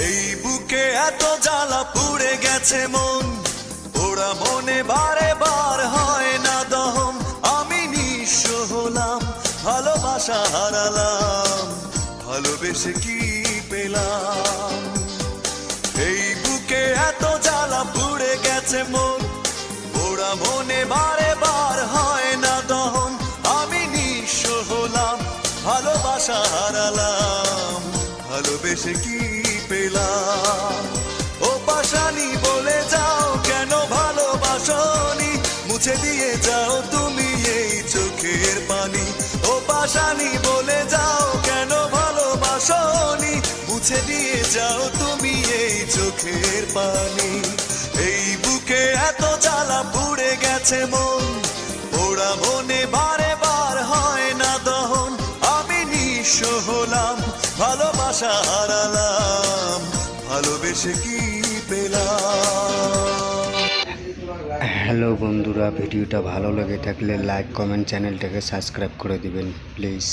এই বুকে এত জ্বালা পুড়ে গেছে মন, ওরা মনে বারে বার হয় না দহন। আমি নিঃস্ব হলাম, ভালোবাসা হারালাম, ভালোবেসে কি পেলাম? এই বুকে এত জ্বালা পুড়ে গেছে মন, ওরা মনে বারে বার হয় না দহন। আমি নিঃস্ব হলাম, ভালোবাসা হারালাম, ভালোবেসে কি পেলাম? ও পাশানি বলে যাও কেন ভালোবাসনি, মুছে দিয়ে যাও তুমি এই চোখের পানি। ও পাশানি বলে যাও কেন ভালোবাসনি, মুছে দিয়ে যাও তুমি এই চোখের পানি। এই বুকে এত জ্বালা পুড়ে গেছে মন, ওরা মনে বারে বার হয় না দহন। আমি নিঃস্ব হলাম, ভালোবাসা হারালাম, ভালোবেসে কি পেলাম? হ্যালো বন্ধুরা, ভিডিওটা ভালো লেগে থাকলে লাইক কমেন্ট চ্যানেলটাকে সাবস্ক্রাইব করে দিবেন প্লিজ।